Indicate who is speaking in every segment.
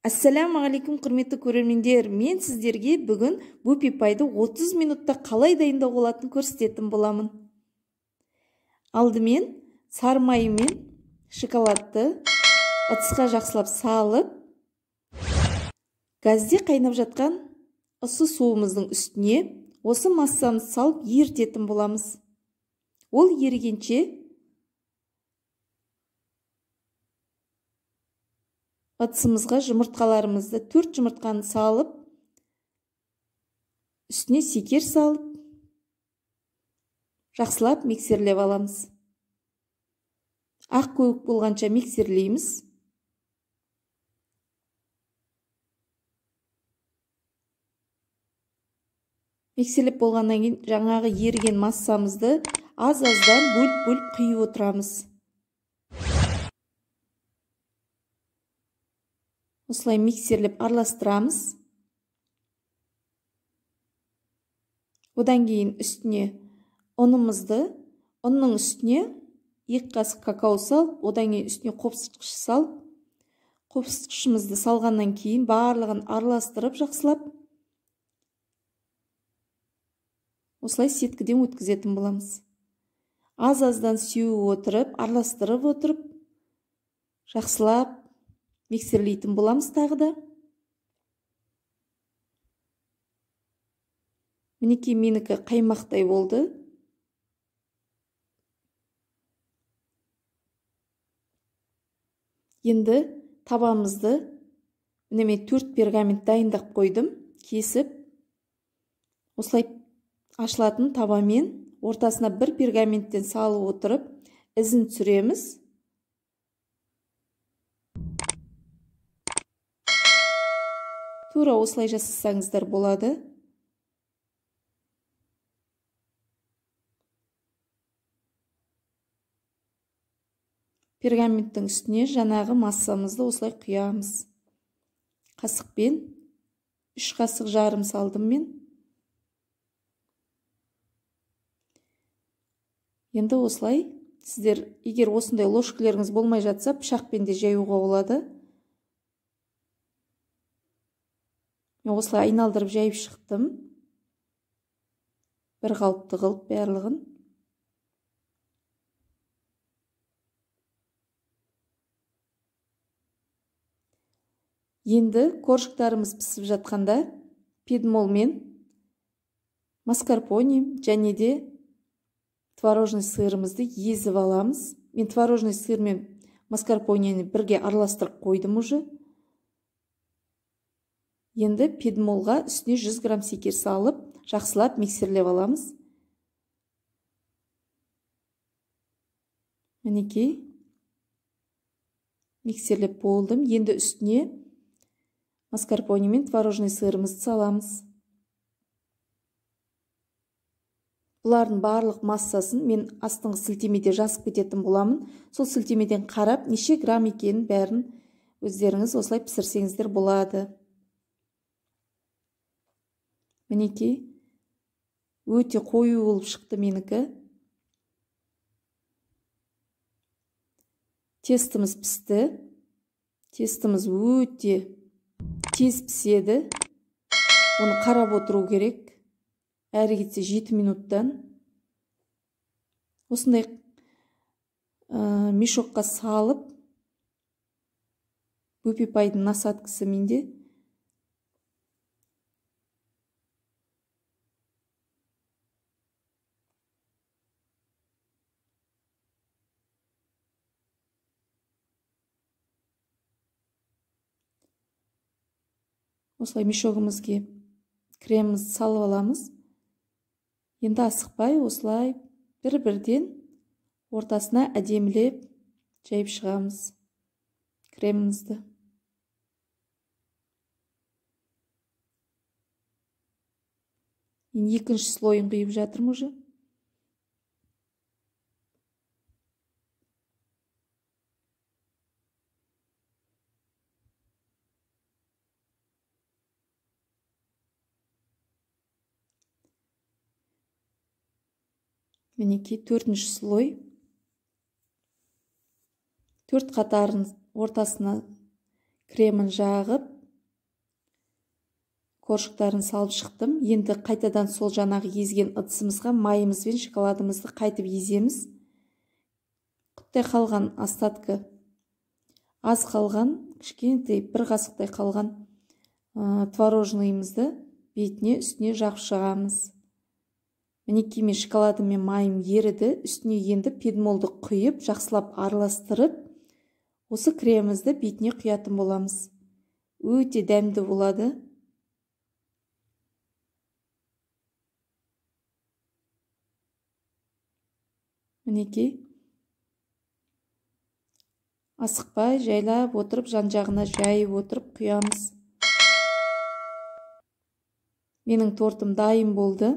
Speaker 1: Ассаламу алейкум, құрметті көрермендер. Мен сіздерге бүгін бупи пайды 30 минутта қалай дайындауға болатынын көрсететін боламын. Алдымен сары майы мен шоколадты ыдысқа жақсылап салып, газде қайнап жатқан ысы суымыздың үстіне осы массамызды салып ерітетін боламыз. Ол ерігенше ыдысымызға жұмыртқаларымызды 4 жұмыртқаны салып, үстіне секер салып, жақсылап миксерлеп аламыз. Ақ көк болғанша миксерлейміз. Миксерлеп болғаннан кейін жаңағы еріген массамызды аз-аздан бөліп құйып отырамыз. Осылай миксерлеп араластырамыз. Одан кейін үстіне ұнның үстіне 2 қасық какао салып, одан кейін үстіне қопсытқыш салып, қопсытқышымызды салғаннан кейін барлығын араластырып жақсылап, осылай сеткіден өткізетін боламыз. Аз-аздан сеуіп отырып, араластырып отырып, жақсылап миксерлейтін боламыз тағы да. Мінекей менікі қаймақтай болды. Енді табамызды мен 4 пергамент дайындап қойдым, кесіп. Осылай ашылатын табамен ортасына 1 пергаменттен салып отырып, ізін түсіреміз. Тура осылай жасасаңыздар болады. Пергаменттің үстіне жаңағы массамызды осылай құямыз. Қасықпен 3 қасық жарым салдым мен. Енді осылай сіздер егер осындай ложкаларыңыз болмай жатса, пышақпен де жаюға болады. Мен осылай айналдырып жайып шықтым. Бір қалыпты қылып барлығын. Енді коржықтарымыз пісіп жатқанда пидмол мен маскарпоне және де творожный сырымызды езіп аламыз. Мен творожный сыр мен маскарпонені бірге араластырып қойдым уже. Енді пидмолға үстіне 100 грамм секер салып, жақсылап миксерлеп аламыз. Мінекей миксерлеп болдым. Енді үстіне маскарпоне мен творожный сырымызды саламыз. Бұлардың барлық массасын мен астыңғы сілтемеде жазып кететін боламын. Сол сілтемеден қарап, неше грамм екенін бәрін өздеріңіз осылай пісірсеңіздер болады. Мінекей өте қою болып шықты менікі. Тестіміз пісті. Тестіміз өте тез піседі. Оны қарап отыру керек. Әрі кетсе 7 минуттан. Осындай мешокқа салып, бупи пайдың насадкасы менде. Осылай мешогымызге кремімізді салып аламыз. Енді асықпай осылай бір-бірден ортасына әдемілеп жайып шығамыз кремімізді. Мен екінші слойын құйып жатырмын уже. Мінекей 4-ші слой. 4 қатарын ортасына кремін жағып, коржықтарын салып шықтым. Енді қайтадан сол жаңағы езген ыдысымызға майымыз бен шоколадымызды қайтып еземіз. Құттай қалған остаткі, аз қалған, кішкентай бір қасықтай қалған творожныйымызды бетіне үстіне жағып шығамыз. Мінекей мен шоколадым мен майым еріді. Үстіне енді педмолды құйып, жақсылап араластырып, осы кремімізді бетіне құятын боламыз. Өте дәмді болады. Мінекей. Асықпай, жайлап отырып, жан-жағына жайып отырып құямыз. Менің тортым дайын болды.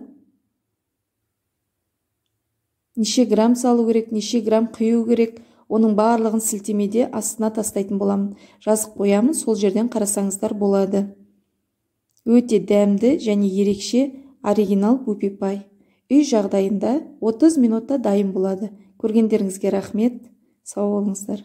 Speaker 1: Неше грамм салу керек, неше грамм құю керек, оның барлығын сілтемеде астына тастайтын боламын. Жазып қоямын, сол жерден қарасаңыздар болады. Өте дәмді және ерекше оригинал бупи-пай. Үй жағдайында 30 минутта дайын болады. Көргендеріңізге рахмет. Сау болыңыздар.